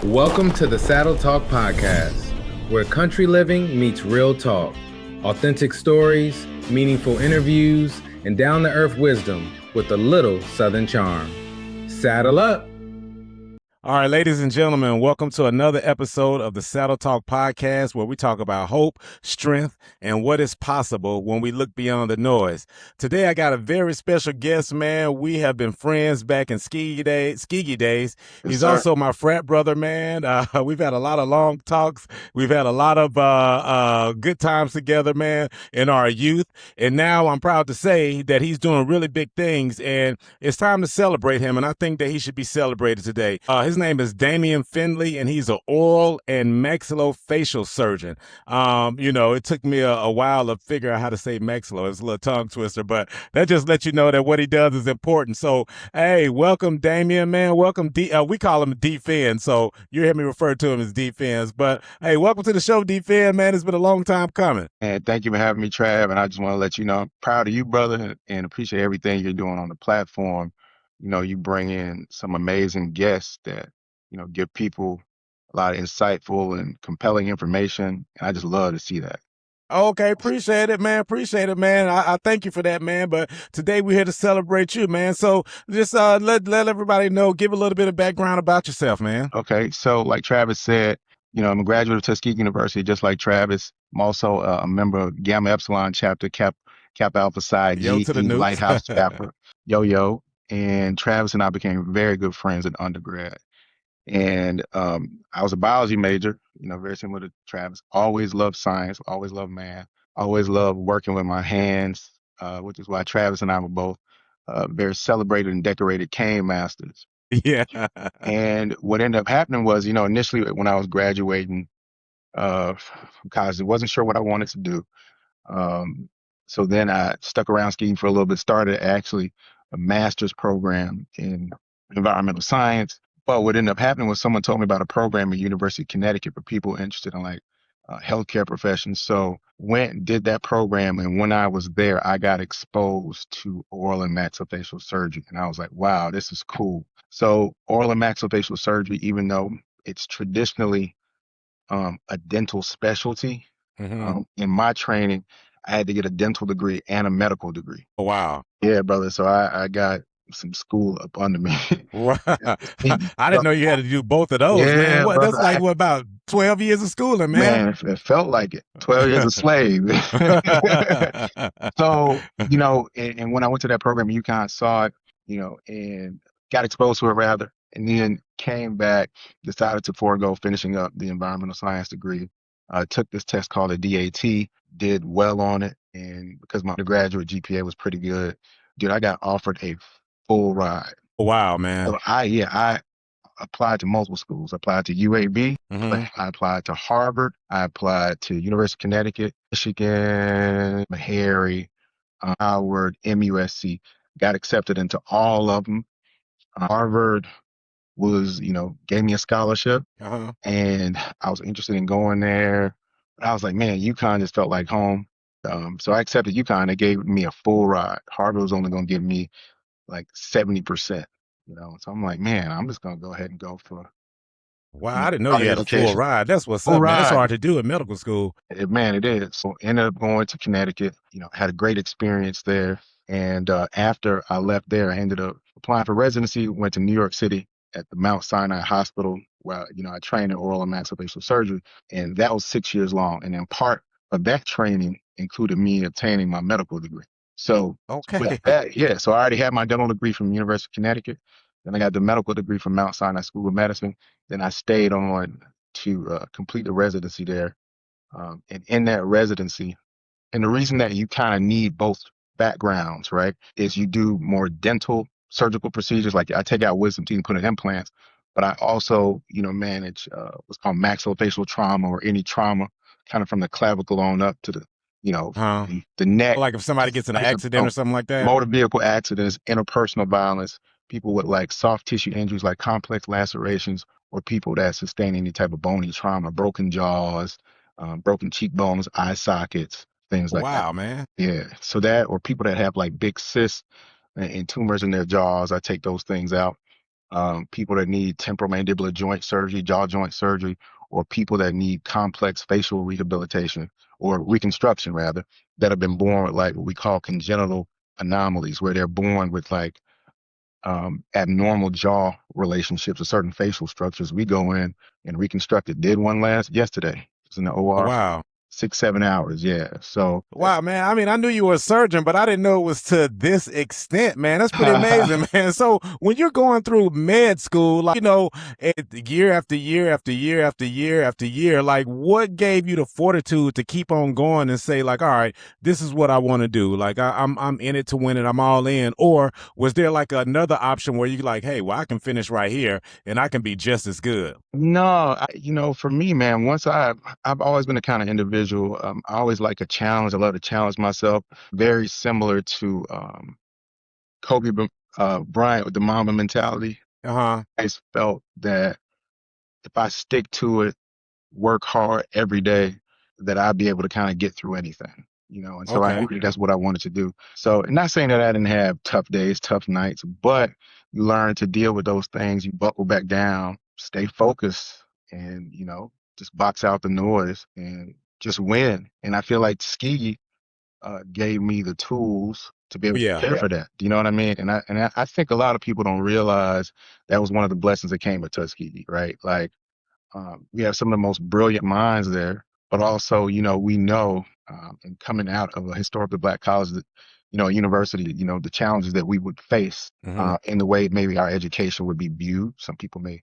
Welcome to the Saddle Talk Podcast, where country living meets real talk. Authentic stories, meaningful interviews, and down-to-earth wisdom with a little Southern charm. Saddle up. All right, ladies and gentlemen, welcome to another episode of the Saddle Talk Podcast, where we talk about hope, strength, and what is possible when we look beyond the noise. Today, I got a very special guest, man. We have been friends back in Skeegee days. He's also my frat brother, man. We've had a lot of long talks. We've had a lot of good times together, man, in our youth. And now I'm proud to say that he's doing really big things, and it's time to celebrate him. And I think that he should be celebrated today. His name is Damian Finley, and he's an oral and maxillofacial surgeon. It took me a while to figure out how to say maxillo. It's a little tongue twister, but that just lets you know that what he does is important. So, hey, welcome, Damian, man. Welcome. We call him D-Fin, so you hear me refer to him as D-Fins. But, hey, welcome to the show, D-Fin, man. It's been a long time coming. And thank you for having me, Trav. And I just want to let you know I'm proud of you, brother, and appreciate everything you're doing on the platform. You bring in some amazing guests that, give people a lot of insightful and compelling information. And I just love to see that. Okay, appreciate it, man. I thank you for that, man. But today we're here to celebrate you, man. So just let everybody know, give a little bit of background about yourself, man. Okay, so like Travis said, I'm a graduate of Tuskegee University, just like Travis. I'm also a member of Gamma Epsilon chapter, Kappa Alpha Psi, Yo to the nukes. Lighthouse chapter, Yo. And Travis and I became very good friends in undergrad. And I was a biology major, very similar to Travis. Always loved science, always loved math, always loved working with my hands, which is why Travis and I were both very celebrated and decorated cane masters. Yeah. And what ended up happening was, initially when I was graduating from college, I wasn't sure what I wanted to do. So then I stuck around skiing for a little bit, started actually a master's program in environmental science. But what ended up happening was someone told me about a program at University of Connecticut for people interested in healthcare professions. So went and did that program. And when I was there, I got exposed to oral and maxillofacial surgery. And I was like, wow, this is cool. So oral and maxillofacial surgery, even though it's traditionally a dental specialty, in my training, I had to get a dental degree and a medical degree. Oh, wow. Yeah, brother. So I got some school up under me. I didn't know you had to do both of those, man. Brother, that's like about 12 years of schooling, man. Man, it felt like it. 12 years a slave. So, and when I went to that program, UConn saw it, and got exposed to it rather, and then came back, decided to forego finishing up the environmental science degree. Took this test called a DAT, did well on it, and because my undergraduate GPA was pretty good, dude, I got offered a full ride. Wow, man. So I applied to multiple schools. I applied to UAB. I applied to Harvard. I applied to University of Connecticut, Michigan, Meharry, Howard, MUSC. Got accepted into all of them. Harvard was, gave me a scholarship, and I was interested in going there. But I was like, man, UConn just felt like home. So I accepted UConn. They gave me a full ride. Harvard was only going to give me like 70%, So I'm like, man, I'm just going to go ahead and go for. Wow, I didn't know you had a full ride. That's what's up, man. That's hard to do in medical school. Man, it is. So ended up going to Connecticut, had a great experience there. And after I left there, I ended up applying for residency, went to New York City at the Mount Sinai Hospital, where, I trained in oral and maxillofacial surgery. And that was 6 years long. And then part of that training included me obtaining my medical degree. So with that, so I already had my dental degree from University of Connecticut. Then I got the medical degree from Mount Sinai School of Medicine. Then I stayed on to complete the residency there. And in that residency, and the reason that you kind of need both backgrounds, right, is you do more dental surgical procedures. Like I take out wisdom teeth and put in implants, but I also, manage what's called maxillofacial trauma, or any trauma kind of from the clavicle on up to the, the neck. Like if somebody gets in an accident or something like that? Motor vehicle accidents, interpersonal violence, people with like soft tissue injuries like complex lacerations, or people that sustain any type of bony trauma, broken jaws, broken cheekbones, eye sockets, things like that. Wow, man. Yeah. So that, or people that have like big cysts and tumors in their jaws, I take those things out. people that need temporomandibular joint surgery, jaw joint surgery, or people that need complex facial rehabilitation or reconstruction rather, that have been born with like what we call congenital anomalies, where they're born with like abnormal jaw relationships with certain facial structures. We go in and reconstruct it. Did one last yesterday. It was in the Oh, OR for wow. 6, 7 hours. Yeah. So Wow, man. I mean, I knew you were a surgeon, but I didn't know it was to this extent, man. That's pretty amazing, man. So when you're going through med school, like, year after year after year after year after year, like what gave you the fortitude to keep on going and say, like, all right, this is what I want to do. Like I'm in it to win it. I'm all in. Or was there like another option where you're like, hey, well, I can finish right here and I can be just as good? no, for me, man, I've always been the kind of individual. I always like a challenge. I love to challenge myself. Very similar to Kobe Bryant with the Mamba mentality. Uh-huh. I just felt that if I stick to it, work hard every day, that I'd be able to kind of get through anything. And so I Okay. think that's what I wanted to do. So, not saying that I didn't have tough days, tough nights, but you learn to deal with those things. You buckle back down, stay focused, and just box out the noise and just win. And I feel like Tuskegee gave me the tools to be able to Yeah. prepare for that. Do you know what I mean? And I think a lot of people don't realize that was one of the blessings that came with Tuskegee, right? Like we have some of the most brilliant minds there, but also, we know, and coming out of a historically black college, that, a university, the challenges that we would face Hmm. in the way maybe our education would be viewed. Some people may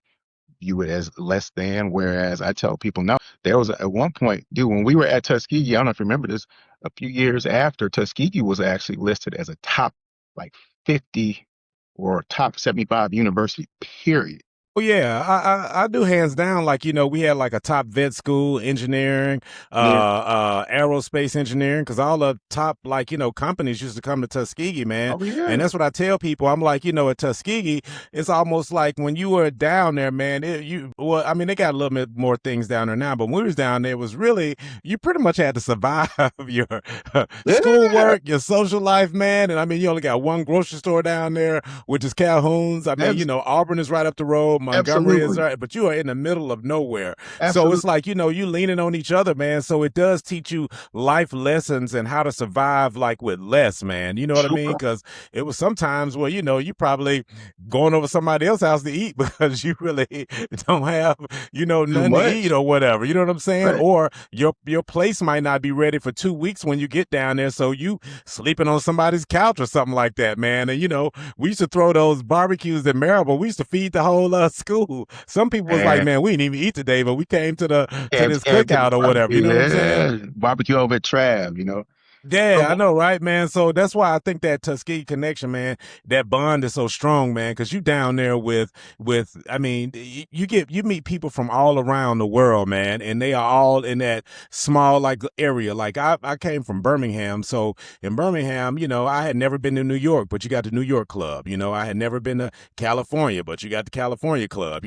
view it as less than, whereas I tell people no. There was at one point, dude, when we were at Tuskegee, I don't know if you remember this, a few years after, Tuskegee was actually listed as a top like 50 or top 75 university, period. Oh yeah, I do hands down. Like we had like a top vet school, engineering, Yeah. aerospace engineering, because all the top like companies used to come to Tuskegee, man. Oh And yeah. that's what I tell people. I'm like, at Tuskegee, it's almost like when you were down there, man. Well, I mean, they got a little bit more things down there now, but when we was down there, it was really you pretty much had to survive your Yeah. schoolwork, your social life, man. And I mean, you only got one grocery store down there, which is Calhoun's. I mean, Abs- Auburn is right up the road, Montgomery is absolutely. right, but you are in the middle of nowhere. So it's Absolutely. like, you leaning on each other, man. So it does teach you life lessons and how to survive like with less, man. You know what I mean? Sure. Because it was sometimes where, you probably going over somebody else's house to eat because you really don't have, Too nothing to eat much. or whatever. You know what I'm saying? Right. Or your place might not be ready for 2 weeks when you get down there. So you sleeping on somebody's couch or something like that, man. And we used to throw those barbecues in Maribel. We used to feed the whole school. Some people was like, And man, we didn't even eat today, but we came to and, this and to the cookout or whatever. barbecue, You know what I'm saying? yeah. Barbecue over at Trav. Yeah, I So know, right, man? So that's why I think that Tuskegee connection, man, that bond is so strong, man, because you down there I mean, you meet people from all around the world, man, and they are all in that small, like, area. Like, I came from Birmingham, so in Birmingham, I had never been to New York, but you got the New York Club. I had never been to California, but you got the California Club,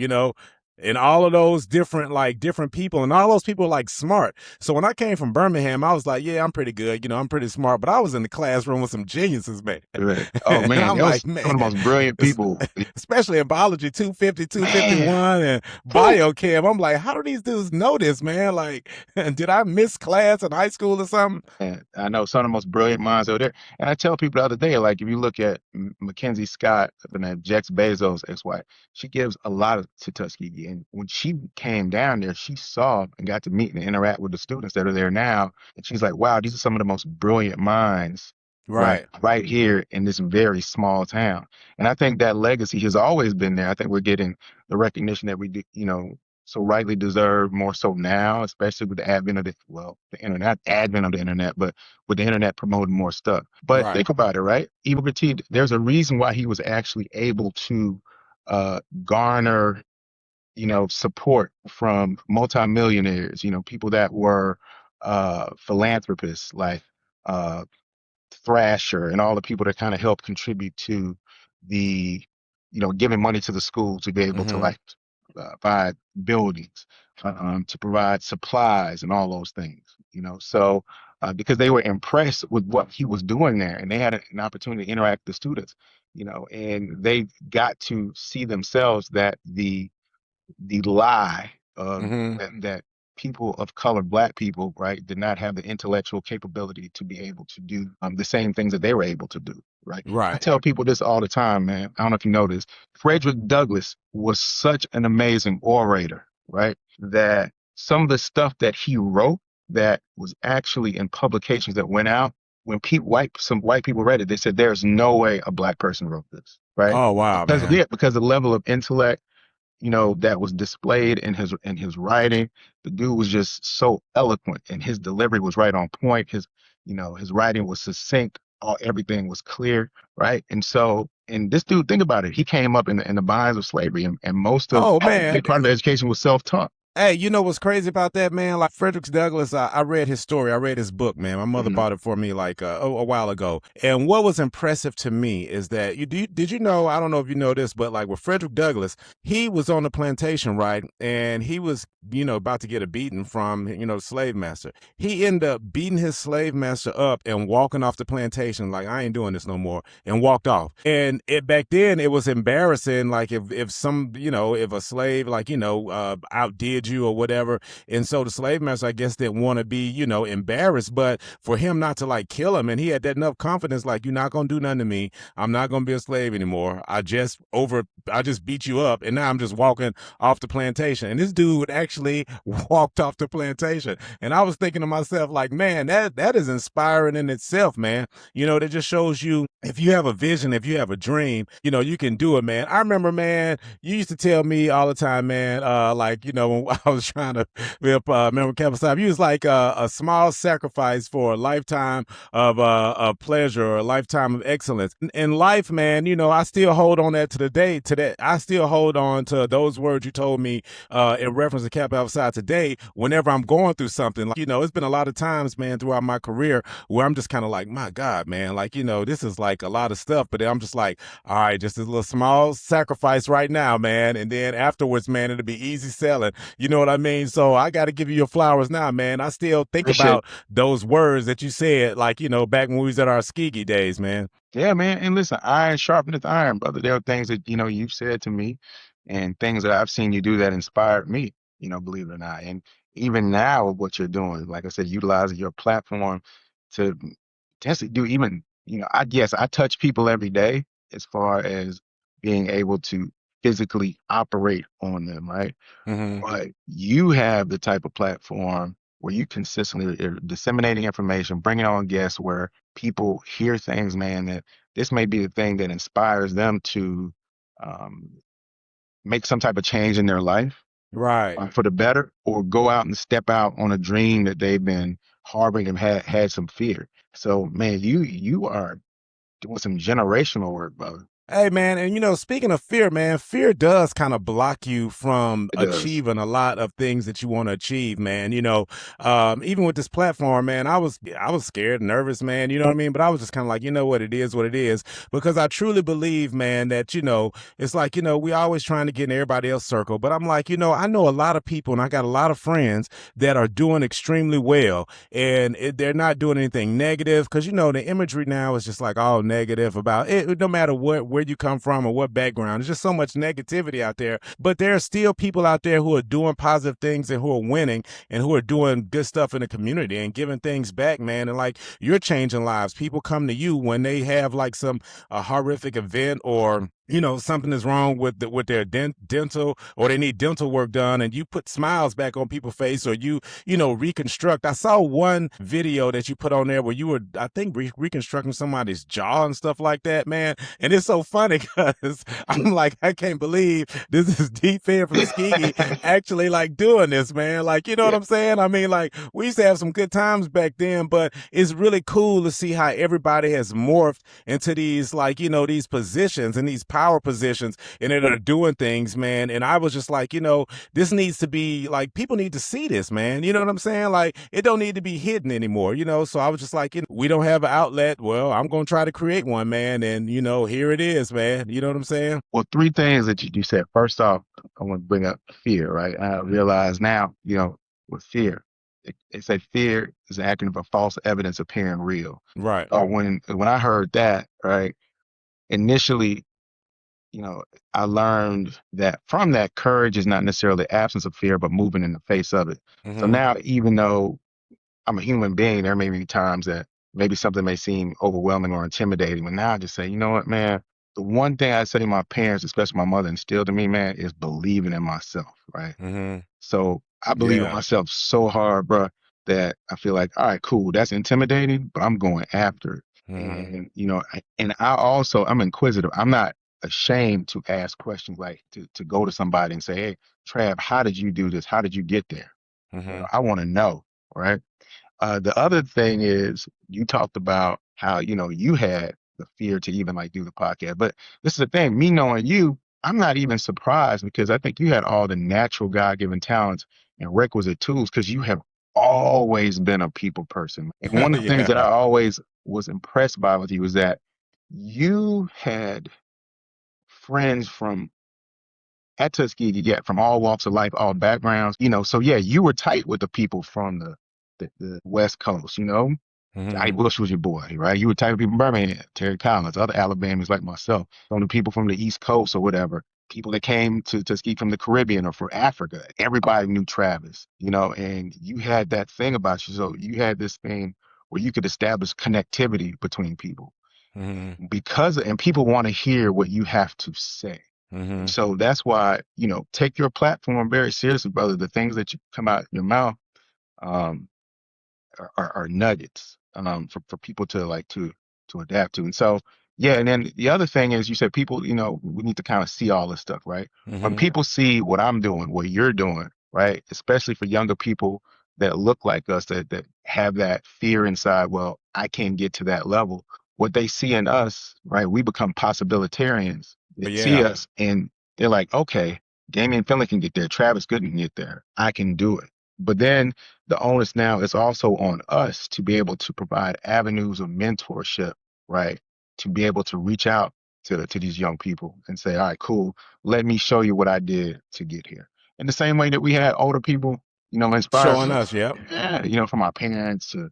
and all of those different people, and all those people like smart. So when I came from Birmingham, I was like, yeah, I'm pretty good. I'm pretty smart, but I was in the classroom with some geniuses, man. right. Oh And man, I'm that was like, some of man, the most brilliant people. especially in biology 250, Man. 251, and Whew. biochem. I'm like, how do these dudes know this, man? Like, did I miss class in high school or something? And I know some of the most brilliant minds over there. And I tell people the other day, like if you look at Mackenzie Scott, and then Jex Bezos' ex-wife, she gives a lot to Tuskegee. And when she came down there, she saw and got to meet and interact with the students that are there now. And she's like, wow, these are some of the most brilliant minds Right. right here in this very small town. And I think that legacy has always been there. I think we're getting the recognition that we do, so rightly deserve more so now, especially with the advent of the internet, advent of the internet, but with the internet promoting more stuff. But Right. think about it, right? Even Petit, there's a reason why he was actually able to garner, support from multimillionaires, people that were philanthropists like uh, Thrasher and all the people that kind of helped contribute to the, giving money to the school to be able to Mm-hmm. like provide buildings, to provide supplies and all those things. So because they were impressed with what he was doing there, and they had an opportunity to interact with the students, and they got to see themselves that the lie Hmm. that people of color, black people, right, did not have the intellectual capability to be able to do the same things that they were able to do, right? I Right. tell people this all the time, man. I don't know if you know this. Frederick Douglass was such an amazing orator, right? That some of the stuff that he wrote that was actually in publications that went out, when some white people read it, they said, "There's no way a black person wrote this," right? Oh, wow, Because man. yeah, because the level of intellect that was displayed in his writing. The dude was just so eloquent, and his delivery was right on point. His writing was succinct. Everything was clear, right? And this dude, think about it. He came up in the binds of slavery, and most of Oh, a man. big part of the education was self-taught. Hey, you know what's crazy about that, man? Like Frederick Douglass, I read his story. I read his book, man. My mother Mhm. bought it for me like a while ago. And what was impressive to me is that did you know? I don't know if you know this, but like with Frederick Douglass, he was on the plantation, right? And he was, about to get a beating from, the slave master. He ended up beating his slave master up and walking off the plantation like I ain't doing this no more, and walked off. And back then it was embarrassing, like if some, if a slave like outdid you or whatever. And so the slave master, I guess, didn't want to be, embarrassed, but for him not to like kill him, and he had that enough confidence, like, you're not gonna do nothing to me. I'm not gonna be a slave anymore. I just beat you up, and now I'm just walking off the plantation. And this dude actually walked off the plantation. And I was thinking to myself, like, man, that is inspiring in itself, man. That just shows you, if you have a vision, if you have a dream, you can do it, man. I remember, man, you used to tell me all the time, man, when I was trying to remember Kevin Saab, you was like a small sacrifice for a lifetime of pleasure or a lifetime of excellence. In life, man, I still hold on that to the day. To that, I still hold on to those words you told me in reference to Cap Outside today. Whenever I'm going through something, like, it's been a lot of times, man, throughout my career where I'm just kind of like, my God, man, like, this is like a lot of stuff, but I'm just like, all right, just a little small sacrifice right now, man, and then afterwards, man, it'll be easy selling. You know what I mean? So I got to give you your flowers now, man. I still think Appreciate about those words that you said, like, back when we was at our Skigi days, man. Yeah, man. And listen, iron sharpeneth iron, brother. There are things that, you've said to me and things that I've seen you do that inspired me, believe it or not. And even now, what you're doing, like I said, utilizing your platform to potentially do even, I touch people every day as far as being able to physically operate on them, right? Hmm. But you have the type of platform where you consistently are disseminating information, bringing on guests where people hear things, man, that this may be the thing that inspires them to um, make some type of change in their life Right. for the better, or go out and step out on a dream that they've been harboring and had some fear. So, man, you are doing some generational work, brother. Hey, man, and speaking of fear, man, fear does kind of block you from It does. achieving a lot of things that you want to achieve, man. Even with this platform, man, I was scared, nervous, man. You know what I mean? But I was just kind of like, what it is, because I truly believe, man, that it's like we always trying to get in everybody else's circle, but I'm like, I know a lot of people, and I got a lot of friends that are doing extremely well, and they're not doing anything negative, because the imagery now is just like all negative about it, no matter where you come from or what background. There's just so much negativity out there, but there are still people out there who are doing positive things and who are winning and who are doing good stuff in the community and giving things back, man. And like, you're changing lives. People come to you when they have like some horrific event, or something is wrong with their dental, or they need dental work done, and you put smiles back on people's face, or reconstruct. I saw one video that you put on there where you were, I think, reconstructing somebody's jaw and stuff like that, man. And it's so funny because I'm like, I can't believe this is D-Fed from Skigi actually like doing this, man. Like, you know what Yeah. I'm saying? I mean, like, we used to have some good times back then, but it's really cool to see how everybody has morphed into these, like, these positions and these power positions, and they're doing things, man. And I was just like, this needs to be like, people need to see this, man. You know what I'm saying? Like, it don't need to be hidden anymore, So I was just like, we don't have an outlet. Well, I'm going to try to create one, man. And, here it is, man. You know what I'm saying? Well, three things that you said. First off, I want to bring up fear, right? I realize now, with fear, They say fear is an acronym for false evidence appearing real. Right. When I heard that, right, initially, you know, I learned that from that courage is not necessarily the absence of fear, but moving in the face of it. So Mm-hmm. now, even though I'm a human being, there may be times that maybe something may seem overwhelming or intimidating, but now I just say, you know what, man, the one thing I say to my parents, especially my mother, instilled in me, man, is believing in myself, right? Mm-hmm. So I believe in Yeah. myself so hard, bro, that I feel like, all right, cool, that's intimidating, but I'm going after it. Mm-hmm. And I'm inquisitive. I'm not ashamed to ask questions, like to go to somebody and say, hey, Trav, how did you do this? How did you get there? Mm-hmm. I want to know, right? The other thing is you talked about how, you had the fear to even like do the podcast. But this is the thing, me knowing you, I'm not even surprised because I think you had all the natural God-given talents and requisite tools because you have always been a people person. And one of the things that I Yeah. always was impressed by with you was that you had friends from at Tuskegee, yeah, from all walks of life, all backgrounds, so yeah, you were tight with the people from the West Coast, Johnny Mm-hmm. Bush was your boy, right? You were type of people, Birmingham, Terry Collins, other Alabamians like myself, from the people from the East Coast or whatever, people that came to ski from the Caribbean or from Africa. Everybody knew Travis, and you had that thing about you. So you had this thing where you could establish connectivity between people Mm-hmm. and people want to hear what you have to say. And Mm-hmm. so that's why, take your platform very seriously, brother. The things that you come out your mouth, um, are nuggets for people to like to adapt to. And so yeah, and then the other thing is you said people, we need to kind of see all this stuff, right? When Mm-hmm. people see what I'm doing, what you're doing, right? Especially for younger people that look like us, that have that fear inside, well, I can't get to that level. What they see in us, right? We become possibilitarians. They see Yeah. us and they're like, okay, Damian Finley can get there, Travis Good can get there. I can do it. But then the onus now is also on us to be able to provide avenues of mentorship, right? To be able to reach out to these young people and say, all right, cool, let me show you what I did to get here. In the same way that we had older people, inspire us, Showing us. Yep. yeah, from our parents to,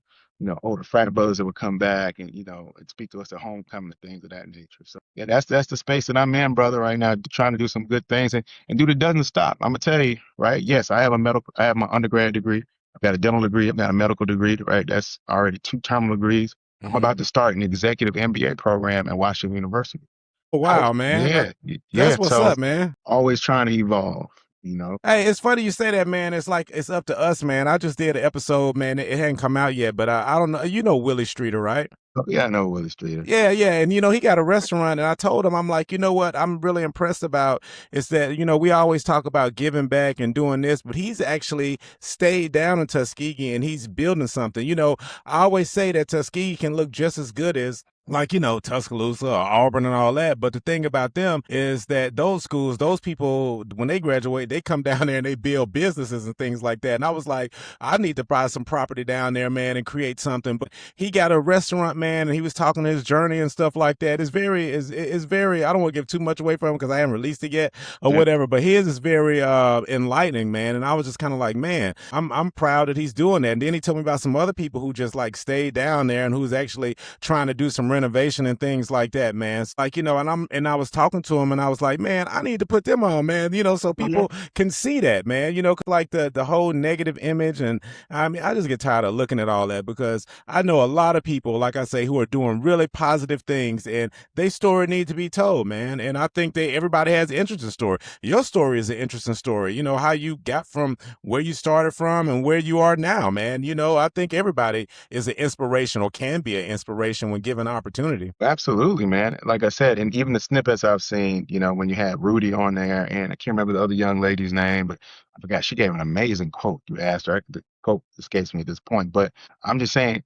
older frat brothers that would come back and, and speak to us at homecoming and things of that nature. So yeah, that's the space that I'm in, brother, right now, trying to do some good things and dude, it doesn't stop. I'm gonna tell you, right? Yes, I have my undergrad degree. I've got a dental degree. I've got a medical degree, right? That's already 2 terminal degrees. I'm Mm-hmm. about to start an executive MBA program at Washington University. Oh, wow, man. Yeah, That's yeah. what's So up, man. always trying to evolve, you know. Hey, it's funny you say that, man. It's like it's up to us, man. I just did an episode, man. It hadn't come out yet, but I don't know. You know Willie Streeter, right? Oh, yeah, I know Willie Streeter. Yeah, yeah. And, he got a restaurant. And I told him, I'm like, you know what? I'm really impressed about is that, we always talk about giving back and doing this, but he's actually stayed down in Tuskegee and he's building something. I always say that Tuskegee can look just as good as like, Tuscaloosa or Auburn and all that. But the thing about them is that those schools, those people, when they graduate, they come down there and they build businesses and things like that. And I was like, I need to buy some property down there, man, and create something. But he got a restaurant, man, and he was talking his journey and stuff like that. It's very, I don't want to give too much away from him because I haven't released it yet or Yeah. whatever. But his is very enlightening, man. And I was just kind of like, man, I'm proud that he's doing that. And then he told me about some other people who just like stayed down there and who's actually trying to do some renovation and things like that, man. It's like, and I was talking to him and I was like, man, I need to put them on, man, so people can see that, man, like the whole negative image. And I mean, I just get tired of looking at all that because I know a lot of people, like I say, who are doing really positive things and their story need to be told, man. And I think everybody has an interesting story. Your story is an interesting story, how you got from where you started from and where you are now, man. I think everybody is an inspiration or can be an inspiration when given opportunity. Absolutely, man. Like I said, and even the snippets I've seen, when you had Rudy on there, and I can't remember the other young lady's name, but I forgot. She gave an amazing quote. You asked her. The quote escapes me at this point, but I'm just saying,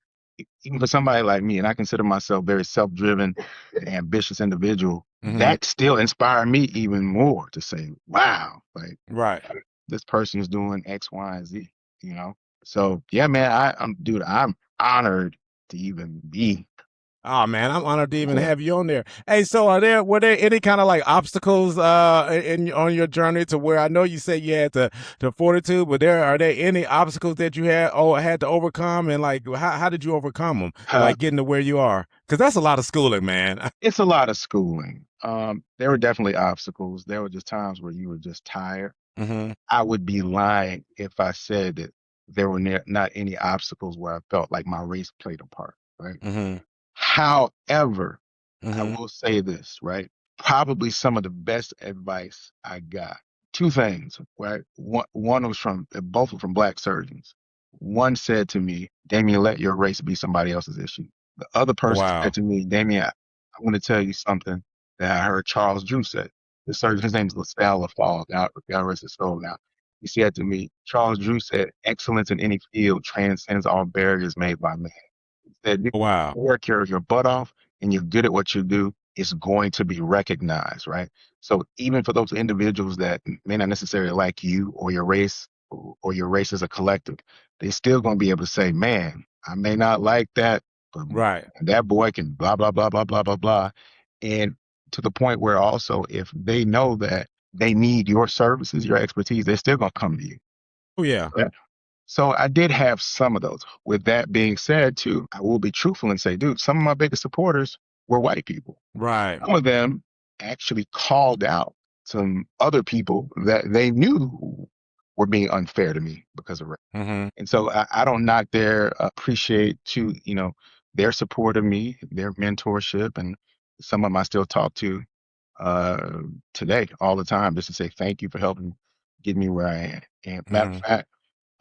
even for somebody like me, and I consider myself very self-driven and ambitious individual, Mm-hmm. that still inspired me even more to say, wow, like Right. this person is doing X, Y, and Z, you know? So yeah, man, I'm honored to even be Oh man, I'm honored to even Yeah. have you on there. Hey, so were there any kind of like obstacles in on your journey to where I know you said you had the fortitude, but are there any obstacles that you had to overcome, and like how did you overcome them, like getting to where you are? Because that's a lot of schooling, man. It's a lot of schooling. There were definitely obstacles. There were just times where you were just tired. Mm-hmm. I would be lying if I said that there were not any obstacles where I felt like my race played a part, right? Mm-hmm. However, I Mm-hmm. will say this, right? Probably some of the best advice I got. Two things, right? One was both were from black surgeons. One said to me, Damien, let your race be somebody else's issue. The other person said Wow. to me, Damien, I want to tell you something that I heard Charles Drew say. The surgeon, his name is LaSalle LaFall. God rest his soul now. He said to me, Charles Drew said, excellence in any field transcends all barriers made by man. That you Wow. work your butt off and you're good at what you do, it's going to be recognized, right? So even for those individuals that may not necessarily like you or your race as a collective, they're still going to be able to say, man, I may not like that, but Right. that boy can blah, blah, blah, blah, blah, blah, blah. And to the point where also if they know that they need your services, your expertise, they're still going to come to you. Oh yeah. So I did have some of those. With that being said, too, I will be truthful and say, dude, some of my biggest supporters were white people. Right. Some of them actually called out some other people that they knew were being unfair to me because of race. Mm-hmm. And so I don't knock their appreciate to, their support of me, their mentorship, and some of them I still talk to uh, today all the time just to say thank you for helping get me where I am. And matter of Mm-hmm. fact,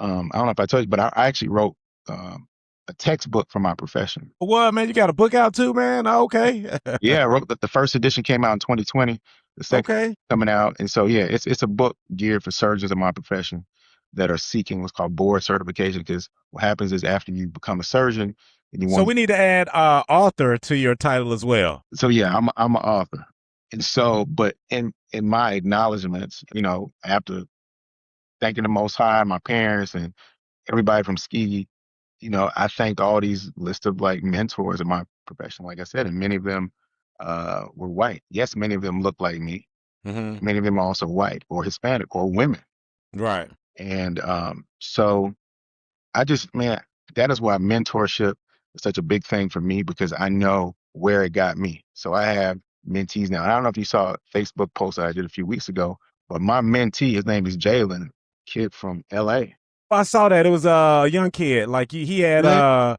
I don't know if I told you, but I actually wrote a textbook for my profession. What, man? You got a book out too, man? Okay. Yeah, I wrote the first edition came out in 2020. The second Okay. coming out, and so yeah, it's a book geared for surgeons in my profession that are seeking what's called board certification. Because what happens is after you become a surgeon, and you So want, we need to add author to your title as well. so yeah, I'm an author, and so but in my acknowledgments, after thanking the Most High, my parents, and everybody from Ski, I thanked all these list of like mentors in my profession, like I said, and many of them were white. Yes, many of them look like me. Mm-hmm. Many of them are also white or Hispanic or women. Right. And so I just, man, that is why mentorship is such a big thing for me because I know where it got me. So I have mentees now. I don't know if you saw a Facebook post that I did a few weeks ago, but my mentee, his name is Jalen, kid from LA. I saw that it was a young kid. Like he had Really,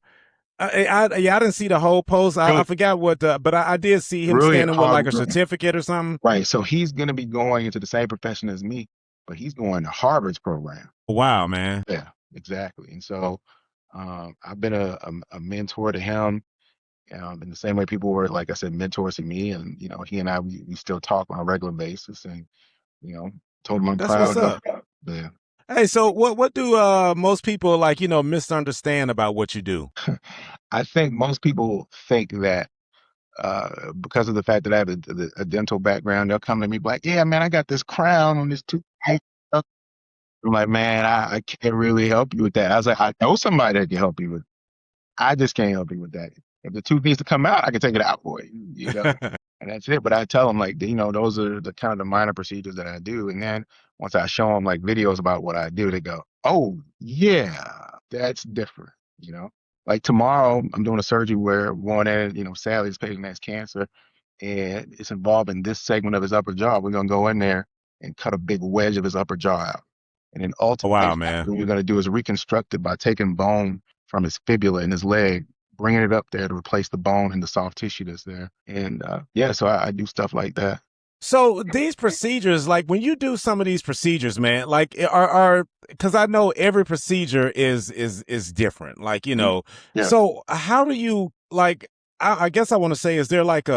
yeah, I didn't see the whole post. I really, forgot what, but I did see him really standing with like hard. a certificate or something. Right. So he's going to be going into the same profession as me, but he's going to Harvard's program. Wow, man. Yeah, exactly. And so I've been a mentor to him in the same way people were, like I said, mentors to me. And, he and I, we still talk on a regular basis. And, you know, told him I'm That's what's proud of up. him. Yeah. Hey, so what do most people like, misunderstand about what you do? I think most people think that because of the fact that I have a dental background, they'll come to me like, yeah, man, I got this crown on this tooth. I'm like, man, I can't really help you with that. I was like, I know somebody that can help you with it. I just can't help you with that. If the tooth needs to come out, I can take it out for you. And that's it. But I tell them like, those are the kind of the minor procedures that I do. And then once I show them like videos about what I do, they go, oh yeah, that's different. You know, like tomorrow I'm doing a surgery where one end, sadly this patient has cancer and it's involving this segment of his upper jaw. We're gonna go in there and cut a big wedge of his upper jaw out. And then Wow, ultimately, man. what we're going to do is reconstruct it by taking bone from his fibula in his leg, bringing it up there to replace the bone and the soft tissue that's there. And yeah, so I do stuff like that. So these procedures, like when you do some of these procedures, man, like are because I know every procedure is different. Like, Yeah. so how do you like I guess I want to say, is there like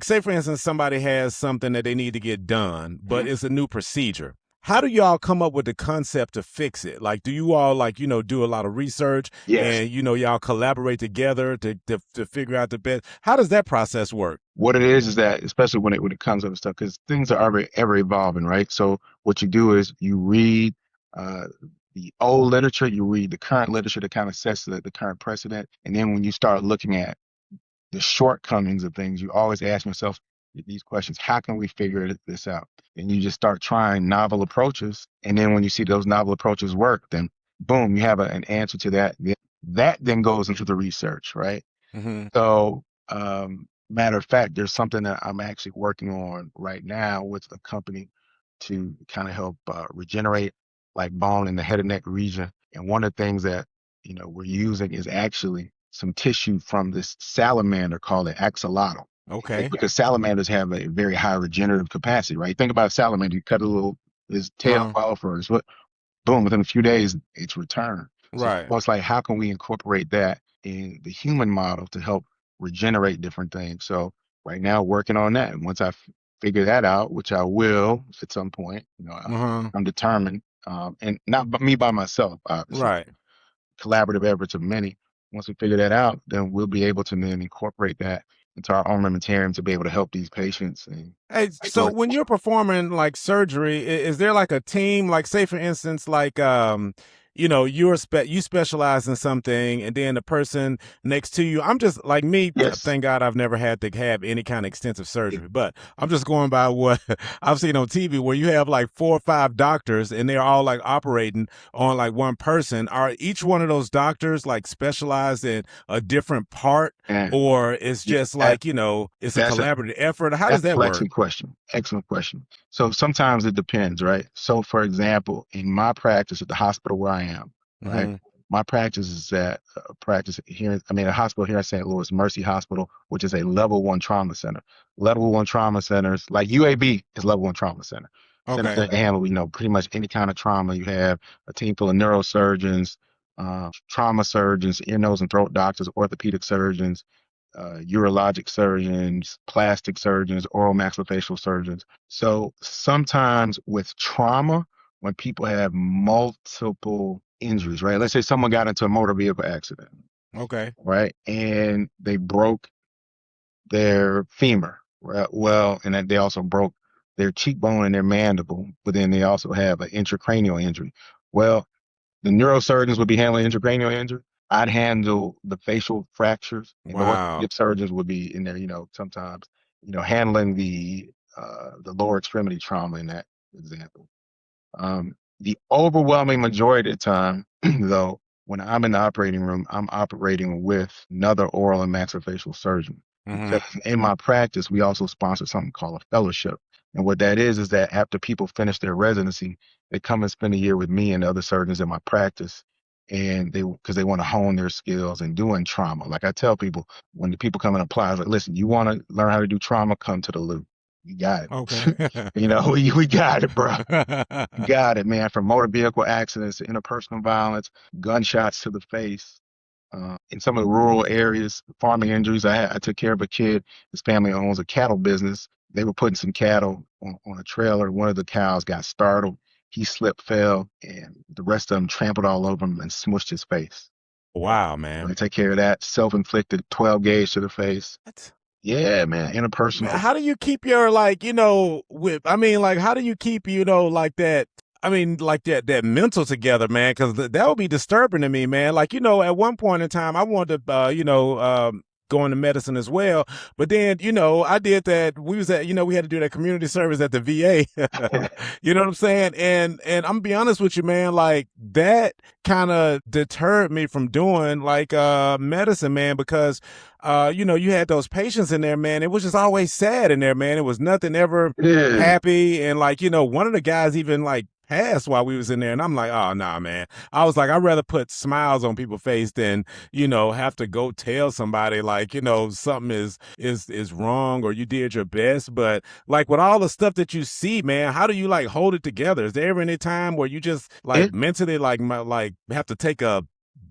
say for instance, somebody has something that they need to get done, but it's a new procedure. How do y'all come up with the concept to fix it? Like, do you all like, do a lot of research Yes. and, y'all collaborate together to figure out the best? How does that process work? What it is that, especially when it comes up to stuff, because things are ever evolving, right? So what you do is you read uh, the old literature, you read the current literature that kind of sets the current precedent, and then when you start looking at the shortcomings of things, you always ask yourself these questions: how can we figure this out? And you just start trying novel approaches. And then when you see those novel approaches work, then boom, you have an answer to that. That then goes into the research, right? Mm-hmm. So, matter of fact, there's something that I'm actually working on right now with a company to kind of help regenerate like bone in the head and neck region. And one of the things that we're using is actually some tissue from this salamander called an axolotl. Okay. Because salamanders have a very high regenerative capacity, right? Think about a salamander. You cut a little his tail Uh-huh. off, or his boom, within a few days, it's returned. So it's Right. almost like, how can we incorporate that in the human model to help regenerate different things? So right now, working on that. And once I figure that out, which I will at some point, Uh-huh. I'm determined, and not me by myself, obviously, Right. collaborative efforts of many. Once we figure that out, then we'll be able to then incorporate that into our armamentarium to be able to help these patients. And Hey, so when you're performing like surgery, is there like a team, like say for instance, like you specialize in something and then the person next to you, I'm just like me, yes, thank God I've never had to have any kind of extensive surgery, but I'm just going by what I've seen on TV where you have like 4 or 5 doctors and they're all like operating on like one person. Are each one of those doctors like specialized in a different part, and or it's yeah, just like, it's a that's a collaborative effort? How does That's that an work? excellent question. Excellent question. So sometimes it depends, right? So for example, in my practice at the hospital where I am, right? Hmm. My practice is at a practice here, a hospital here in St. Louis, Mercy Hospital, which is a level 1 trauma center. Level 1 trauma centers, like UAB is level 1 trauma center. Centers Okay. that handle, pretty much any kind of trauma. You have a team full of neurosurgeons, trauma surgeons, ear, nose, and throat doctors, orthopedic surgeons, urologic surgeons, plastic surgeons, oral maxillofacial surgeons. So sometimes with trauma, when people have multiple injuries, right? Let's say someone got into a motor vehicle accident, Okay. right? And they broke their femur, right? Well, and then they also broke their cheekbone and their mandible, but then they also have an intracranial injury. Well, the neurosurgeons would be handling intracranial injury. I'd handle the facial fractures, and the Wow. orthopedic surgeons would be in there, sometimes, handling the lower extremity trauma in that example. The overwhelming majority of the time, though, when I'm in the operating room, I'm operating with another oral and maxillofacial surgeon. Hmm. Because in my practice, we also sponsor something called a fellowship. And what that is that after people finish their residency, they come and spend a year with me and the other surgeons in my practice. And because they want to hone their skills in doing trauma. Like I tell people, when the people come and apply, I was like, listen, you want to learn how to do trauma, come to the loop. You got Okay. it. We got it, bro. Got it, man. From motor vehicle accidents to interpersonal violence, gunshots to the face. In some of the rural areas, farming injuries. I took care of a kid. His family owns a cattle business. They were putting some cattle on a trailer. One of the cows got startled. He slipped, fell, and the rest of them trampled all over him and smushed his face. Wow, So man. I take care of that. Self-inflicted 12 gauge to the face. What? Yeah, man. Man, Interpersonal. how do you keep your like, how do you keep, like that? I mean, like that mental together, man, because that would be disturbing to me, man. Like, at one point in time, I wanted to, go into medicine as well. But then, I did that. We was at, we had to do that community service at the VA. You know what I'm saying? And I'm gonna be honest with you, man, like that kind of deterred me from doing like medicine, man, because you had those patients in there, man. It was just always sad in there, man. It was nothing ever Yeah. happy. And like, one of the guys even like passed while we was in there. And I'm like, oh nah, man. I was like, I'd rather put smiles on people's face than, have to go tell somebody like, something is wrong or you did your best. But like with all the stuff that you see, man, how do you like hold it together? Is there ever any time where you just like It mentally like have to take a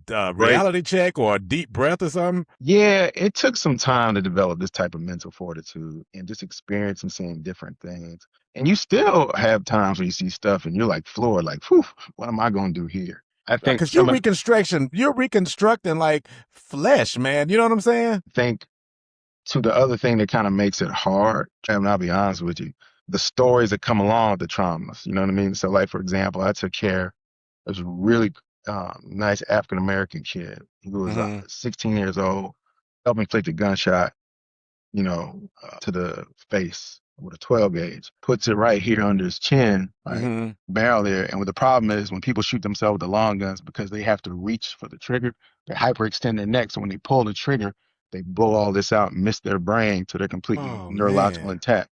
break. reality check or a deep breath or something? Yeah, it took some time to develop this type of mental fortitude and just experience and seeing different things. And you still have times where you see stuff and you're like floored, like, whew, what am I going to do here? I think Because some of you're reconstructing like flesh, man. You know what I'm saying? think to the other thing that kind of makes it hard, and I'll be honest with you, the stories that come along with the traumas. You know what I mean? So, like for example, I took care of this really nice African American kid who was Hmm. 16 years old. self-inflicted gunshot, to the face with a 12 gauge, puts it right here under his chin, right, Mm-hmm. barrel there. And what the problem is when people shoot themselves with the long guns, because they have to reach for the trigger, they hyperextend their neck. So when they pull the trigger, they blow all this out and miss their brain, so they're completely Oh neurological man. intact.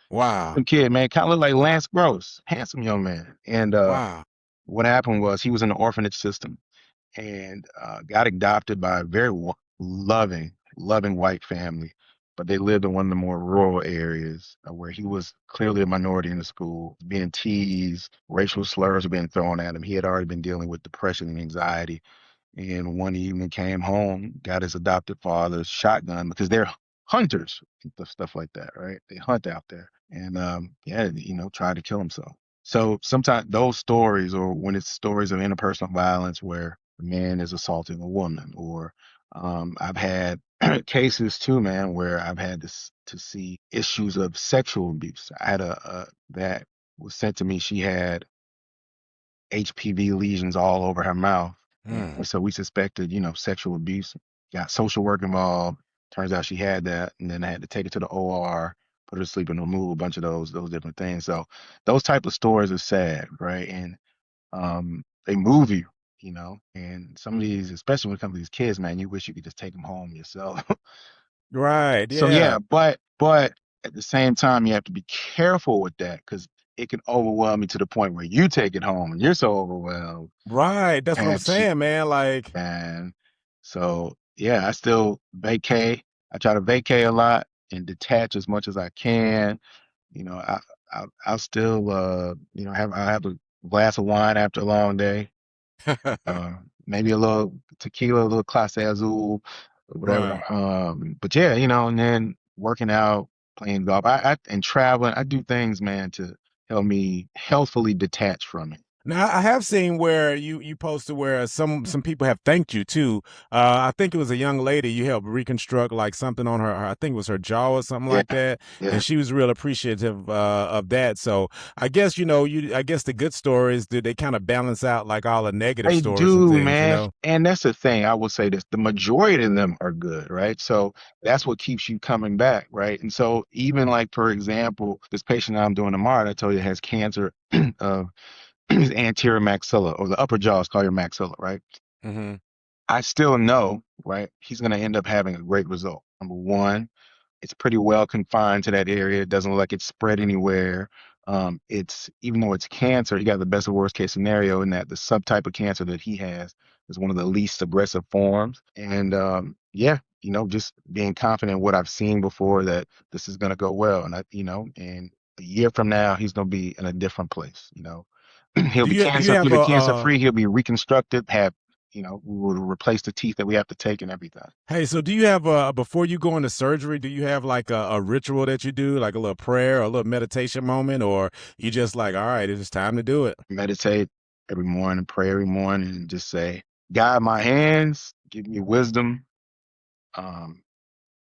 Wow. Some kid, man, kind of looked like Lance Gross, handsome young man. And Wow. what happened was he was in the orphanage system and got adopted by a very loving white family. But they lived in one of the more rural areas where he was clearly a minority in the school, being teased, racial slurs were being thrown at him. He had already been dealing with depression and anxiety. And one evening came home, got his adopted father's shotgun because they're hunters and stuff like that, right? They hunt out there. And yeah, tried to kill himself. So sometimes those stories, or when it's stories of interpersonal violence where a man is assaulting a woman, or I've had cases too, man, where I've had to see issues of sexual abuse. I had a that was sent to me. She had HPV lesions all over her mouth. Mm. And so we suspected, sexual abuse. Got social work involved. Turns out she had that. And then I had to take her to the OR, put her to sleep and remove a bunch of those different things. So those type of stories are sad, right? And they move you, and some of these, especially when it comes to these kids, man, you wish you could just take them home yourself. Right. So Yeah. yeah, but at the same time, you have to be careful with that because it can overwhelm you to the point where you take it home and you're so overwhelmed Right. That's what I'm that saying, man. Like, man. So yeah, I still vacay. I try to vacay a lot and detach as much as I can. You know, I'll still I have a glass of wine after a long day. Maybe a little tequila, a little Clase Azul, or right. whatever. But yeah, and then working out, playing golf, and traveling. I do things, man, to help me healthfully detach from it. Now I have seen where you posted where some people have thanked you too. I think it was a young lady you helped reconstruct like something on I think it was her jaw or something Yeah, like that, yeah. and she was real appreciative of that. So I guess I guess the good stories do they kind of balance out like all the negative They stories and do, things, you man. know? And that's the thing. I will say this, the majority of them are good, right? So that's what keeps you coming back, right? And so even like, for example, this patient I'm doing tomorrow, that I told you has cancer of his anterior maxilla, or the upper jaw is called your maxilla, right? Hmm. I still know, right? He's going to end up having a great result. Number one, it's pretty well confined to that area. It doesn't look like it's spread anywhere. It's even though it's cancer, you got the best of worst case scenario in that the subtype of cancer that he has is one of the least aggressive forms. And yeah, just being confident in what I've seen before that this is going to go well. And and a year from now, he's going to be in a different place. He'll Do be you have cancer a free. He'll be reconstructed. We will replace the teeth that we have to take and everything. Hey, so do you have before you go into surgery, do you have like a ritual that you do, like a little prayer or a little meditation moment, or you just like, all right, it's time to do it? Meditate every morning, pray every morning, and just say, guide my hands, give me wisdom. Um,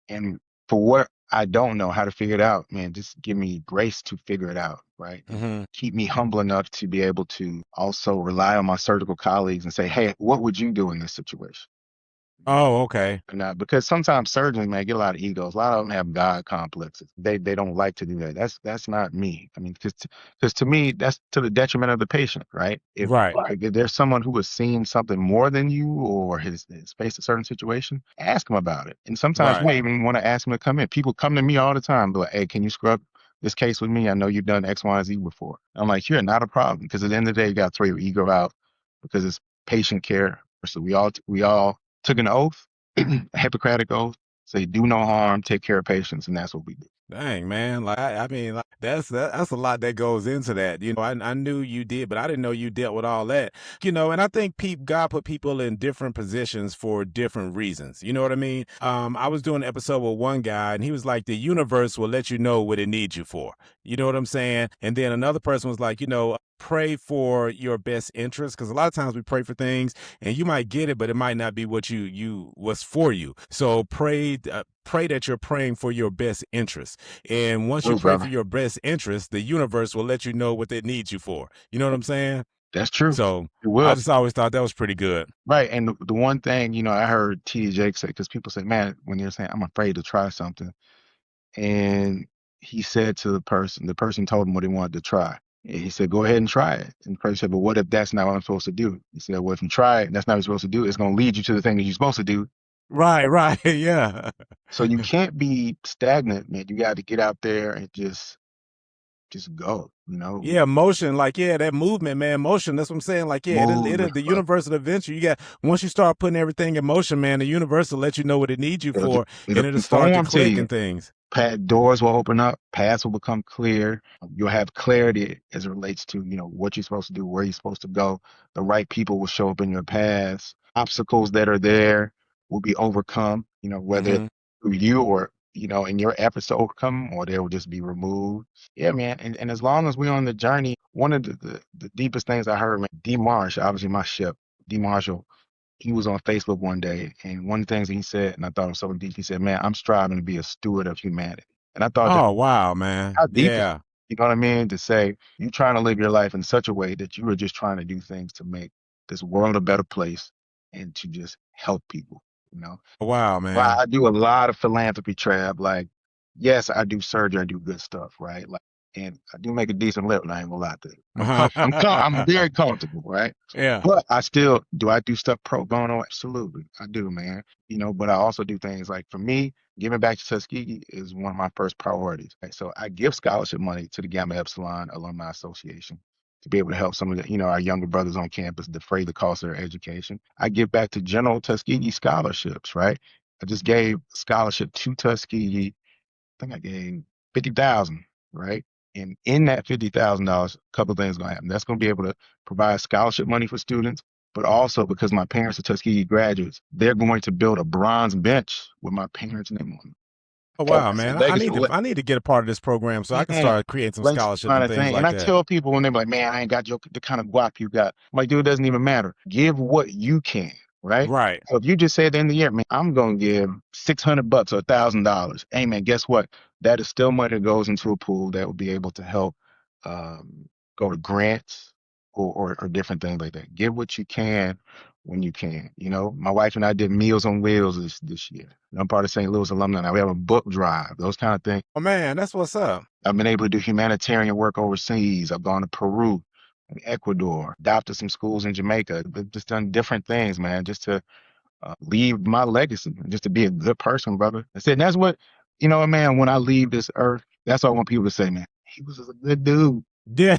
and for what I don't know how to figure it out, man, just give me grace to figure it out, right? And Hmm. keep me humble enough to be able to also rely on my surgical colleagues and say, hey, what would you do in this situation? Oh, okay. And because sometimes surgeons, man, get a lot of egos. A lot of them have God complexes. They don't like to do that. That's not me. I mean, because to me, that's to the detriment of the patient, right? If Right. like if there's someone who has seen something more than you or has faced a certain situation, ask them about it. And sometimes you Right. may even want to ask them to come in. People come to me all the time, be like, "Hey, can you scrub this case with me? I know you've done X, Y, and Z before." I'm like, "Sure, not a problem." Because at the end of the day, you got to throw your ego out because it's patient care. So we all took an oath, a Hippocratic oath, say do no harm, take care of patients, and that's what we do. Dang, man. Like, I mean, like, that's a lot that goes into that. I knew you did, but I didn't know you dealt with all that. And I think God put people in different positions for different reasons. You know what I mean? I was doing an episode with one guy, and he was like, the universe will let you know what it needs you for. You know what I'm saying? And then another person was like, pray for your best interest, because a lot of times we pray for things and you might get it, but it might not be what you was for you. So pray that you're praying for your best interest. And once you True, pray for brother. your best interest, the universe will let you know what it needs you for. You know what I'm saying? That's true. So It I will. just always thought that was pretty good. Right. And the one thing, I heard T.D. Jakes say, because people say, man, when they're saying, I'm afraid to try something. And he said to the person told him what he wanted to try. And he said, go ahead and try it. And the person said, but what if that's not what I'm supposed to do? He said, well, if you try it and that's not what you're supposed to do, it's going to lead you to the thing that you're supposed to do. Right. Yeah. So you can't be stagnant, man. You got to get out there and just go, Yeah, motion, like, yeah, that movement, man, motion. That's what I'm saying. Like, yeah, move. the universe will eventually, once you start putting everything in motion, man, the universe will let you know what it needs you for, and it'll start to Conform to click you. and things. Doors will open up, paths will become clear. You'll have clarity as it relates to, what you're supposed to do, where you're supposed to go. The right people will show up in your paths. Obstacles that are there will be overcome, whether through you or, in your efforts to overcome, or they will just be removed. Yeah, man. And as long as we're on the journey, one of the deepest things I heard, man, D. Marsh, obviously my ship, D. Marshall, he was on Facebook one day, and one of the things that he said, and I thought it was so deep, he said, man, I'm striving to be a steward of humanity. And I thought, Oh, wow, man. how deep is it? Yeah. You know what I mean? To say you trying to live your life in such a way that you are just trying to do things to make this world a better place and to just help people, Wow, Well, man. I do a lot of philanthropy, Trav. Like, yes, I do surgery, I do good stuff, right? Like, and I do make a decent living. I ain't gonna lie to you. I'm very comfortable, right? Yeah. But do I do stuff pro bono? Absolutely, I do, man. But I also do things like, for me, giving back to Tuskegee is one of my first priorities. Right? So I give scholarship money to the Gamma Epsilon Alumni Association to be able to help some of our younger brothers on campus defray the cost of their education. I give back to general Tuskegee scholarships, right? I just gave scholarship to Tuskegee. I think I gave 50,000, right? And in that $50,000, a couple of things are gonna happen. That's gonna be able to provide scholarship money for students, but also because my parents are Tuskegee graduates, they're going to build a bronze bench with my parents' name on it. Oh, So wow, it's a man. legacy. I need to get a part of this program so I can Man, start creating some legacy scholarships kind and of things thing. like And I that. tell people when they're like, man, I ain't got the kind of guap you got. I'm like, dude, it doesn't even matter. Give what you can, right? Right. So if you just say at the end of the year, man, I'm gonna give $600 or $1,000. Hey, man, guess what? That is still money that goes into a pool that will be able to help go to grants or different things like that. Give what you can when you can. My wife and I did Meals on Wheels this year. I'm part of St. Louis alumni now. We have a book drive, those kind of things. Oh, man, that's what's up. I've been able to do humanitarian work overseas. I've gone to Peru, Ecuador, adopted some schools in Jamaica. I've just done different things, man, just to leave my legacy, just to be a good person, brother. That's it. And that's what, man, when I leave this earth, that's what I want people to say, man. He was just a good dude. Yeah,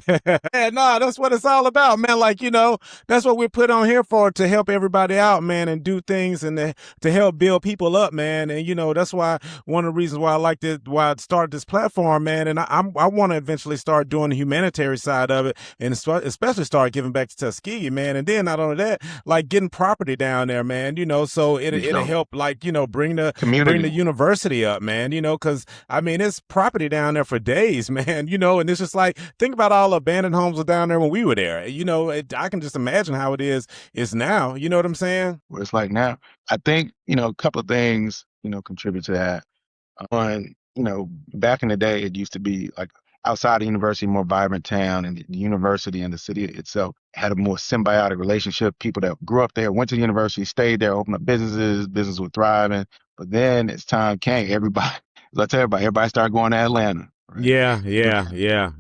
no, that's what it's all about, man. Like, that's what we're put on here for, to help everybody out, man, and do things and to help build people up, man. And, that's why one of the reasons why why I started this platform, man. And I want to eventually start doing the humanitarian side of it, and especially start giving back to Tuskegee, man. And then not only that, like getting property down there, man, so it'll help, like, bring the university up, man, because I mean, it's property down there for days, man, and it's just like, think about all the abandoned homes down there when we were there. I can just imagine how it is now. You know what I'm saying? What it's like now. I think, a couple of things, contribute to that. One, back in the day, it used to be like outside the university, more vibrant town, and the university and the city itself had a more symbiotic relationship. People that grew up there, went to the university, stayed there, opened up businesses were thriving. But then as time came, everybody started going to Atlanta. Right? Yeah.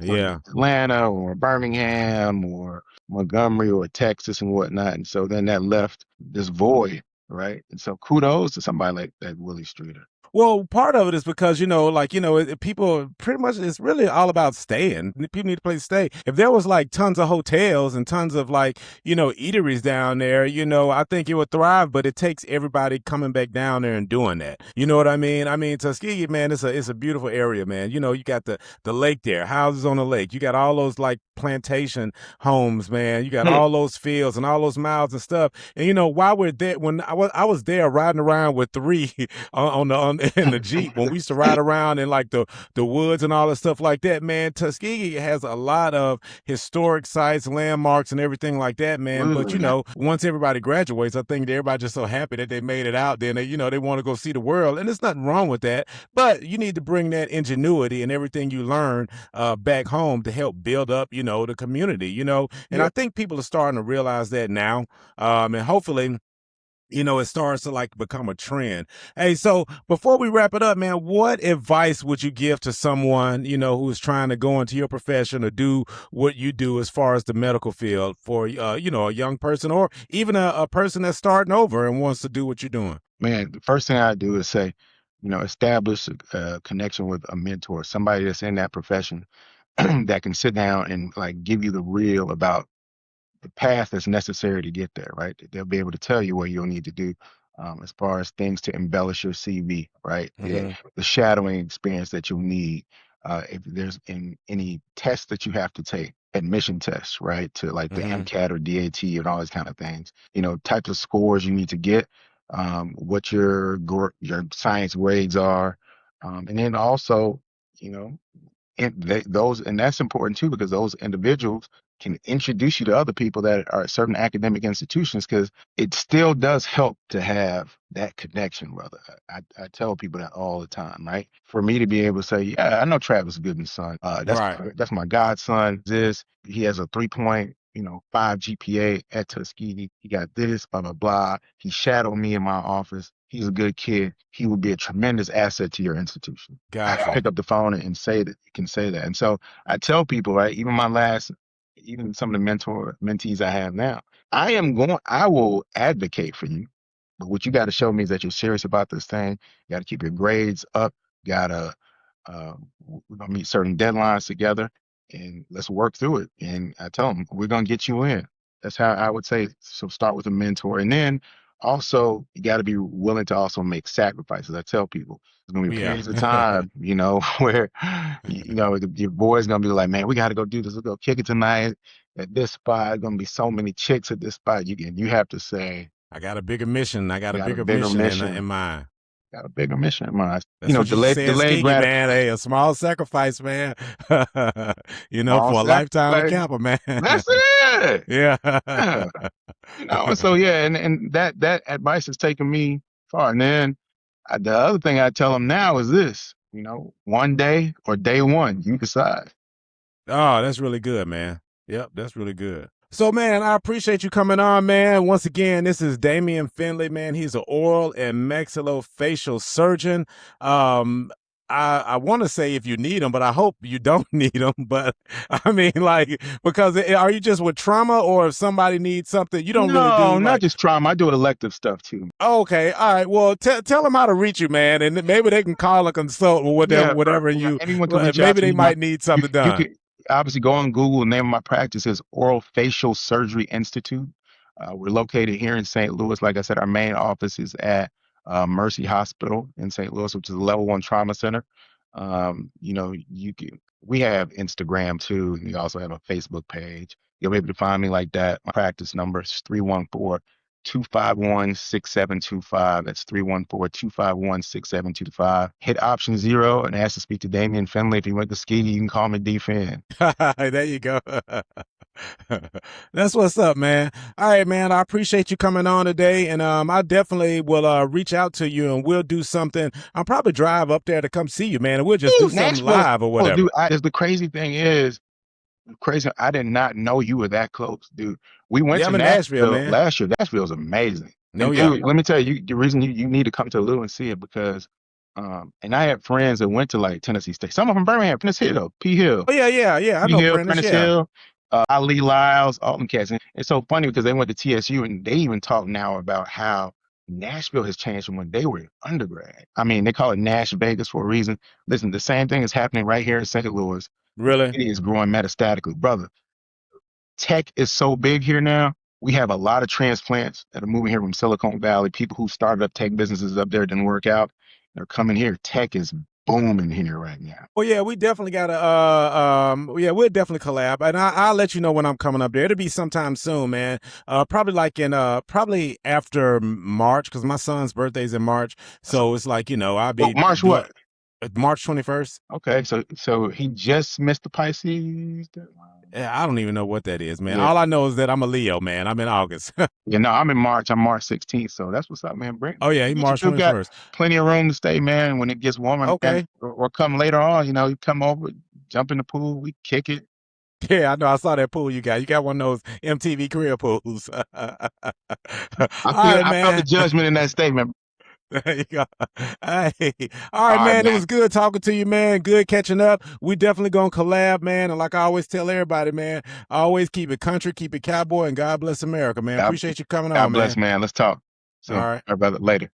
Atlanta or Birmingham or Montgomery or Texas and whatnot. And so then that left this void, right? And so kudos to somebody like that Willie Streeter. Well, part of it is because, people pretty much, it's really all about staying. People need a place to stay. If there was like tons of hotels and tons of like, eateries down there, I think it would thrive, but it takes everybody coming back down there and doing that. You know what I mean? I mean, Tuskegee, man, it's a beautiful area, man. You got the lake there, houses on the lake. You got all those like plantation homes, man. You got all those fields and all those miles and stuff. And, while we're there, when I was there riding around with three on in the Jeep when we used to ride around in like the woods and all that stuff like that, man. Tuskegee has a lot of historic sites, landmarks, and everything like that, man. But you know, once everybody graduates, I think everybody's just so happy that they made it out. Then they want to go see the world, and there's nothing wrong with that. But you need to bring that ingenuity and everything you learn back home to help build up, the community. And I think people are starting to realize that now, and hopefully, it starts to like become a trend. Hey, so before we wrap it up, man, what advice would you give to someone, who's trying to go into your profession or do what you do as far as the medical field for, a young person or even a person that's starting over and wants to do what you're doing? Man, the first thing I do is say, establish a connection with a mentor, somebody that's in that profession that can sit down and like give you the real about the path that's necessary to get there, right? They'll be able to tell you what you'll need to do as far as things to embellish your CV, right? The shadowing experience that you'll need. If there's any tests that you have to take, admission tests, right? To like the MCAT or DAT and all those kind of things, types of scores you need to get, what your science grades are. And then also, and that's important too, because those individuals can introduce you to other people that are at certain academic institutions, because it still does help to have that connection, brother. I tell people that all the time, right? For me to be able to say, yeah, I know Travis Gooden's son. That's my godson. He has a 3.5 GPA at Tuskegee. He got this, blah, blah, blah. He shadowed me in my office. He's a good kid. He would be a tremendous asset to your institution. Gotcha. I can pick up the phone and say that. You can say that. And so I tell people, right, even some of the mentees I have now, I will advocate for you. But what you got to show me is that you're serious about this thing. You got to keep your grades up. You got to, we're going to meet certain deadlines together and let's work through it. And I tell them, we're going to get you in. That's how I would say. So start with a mentor. And then also, you got to be willing to also make sacrifices. I tell people, there's going to be periods of time, where, your boy's going to be like, man, we got to go do this. We'll go kick it tonight at this spot. There's going to be so many chicks at this spot. You have to say, I got a bigger mission. I got a bigger mission in mind. Got a bigger mission in mind. That's delayed man. Hey, a small sacrifice, man. For a lifetime of Kappa, man. That's it. Yeah. So yeah, and that advice has taken me far. And then the other thing I tell them now is this: one day or day one, you decide. Oh, that's really good, man. Yep, that's really good. So, man, I appreciate you coming on, man. Once again, this is Damian Finley, man. He's an oral and maxillofacial surgeon. I want to say if you need them, but I hope you don't need them. But I mean, because are you just with trauma, or if somebody needs something, you don't really do? No, not just trauma. I do elective stuff too. Okay, all right. Well, tell them how to reach you, man, and maybe they can call and consult or whatever. Anyone can reach out maybe to they me. might need something done. You could obviously go on Google. The name of my practice is Oral Facial Surgery Institute. We're located here in St. Louis. Like I said, our main office is at Mercy Hospital in St. Louis, which is a level 1 trauma center. We have Instagram too. And we also have a Facebook page. You'll be able to find me like that. My practice number is 314-251-6725. That's 314-251-6725. Hit option 0 and ask to speak to Damian Finley. If you went to Tuskegee, you can call me D-Fin. There you go. That's what's up, man. All right, man. I appreciate you coming on today, and I definitely will reach out to you, and we'll do something. I'll probably drive up there to come see you, man, and we'll just do something live or whatever. The crazy thing is, I did not know you were that close, dude. We went to Nashville last year. Nashville's amazing. No, dude, let me tell you, the reason you need to come to Lou and see it, because and I had friends that went to like Tennessee State. Some of them Birmingham, Prentice Hill, P Hill. Oh yeah. I know Prentice Hill. Ali Lyles, all them cats. And it's so funny because they went to TSU and they even talk now about how Nashville has changed from when they were in undergrad. I mean, they call it Nash Vegas for a reason. Listen, the same thing is happening right here in St. Louis. Really? It is growing metastatically. Brother, tech is so big here now. We have a lot of transplants that are moving here from Silicon Valley. People who started up tech businesses up there didn't work out. They're coming here. Tech is booming here right now. Well, yeah, we definitely got to, yeah, we'll definitely collab, and I'll let you know when I'm coming up there. It'll be sometime soon, man. Probably like in, probably after March, because my son's birthday's in March, so it's like, I'll be March doing what? March 21st. Okay, so he just missed the Pisces deadline. Yeah, I don't even know what that is, man. Yeah. All I know is that I'm a Leo, man. I'm in August. Yeah, no, I'm in March. I'm March 16th, so that's what's up, man. Oh yeah, he But you March still got 21st. plenty of room to stay, man. When it gets warmer, Okay. man, or come later on, you come over, jump in the pool, we kick it. Yeah, I know. I saw that pool you got. You got one of those MTV career pools. All I right, felt man. the judgment in that statement. There you go. Hey, all right, man. It was good talking to you, man. Good catching up. We definitely gonna collab, man. And like I always tell everybody, man, always keep it country, keep it cowboy, and God bless America, man. Appreciate you coming on, man. God bless, man. Let's talk. So, All right. brother, later.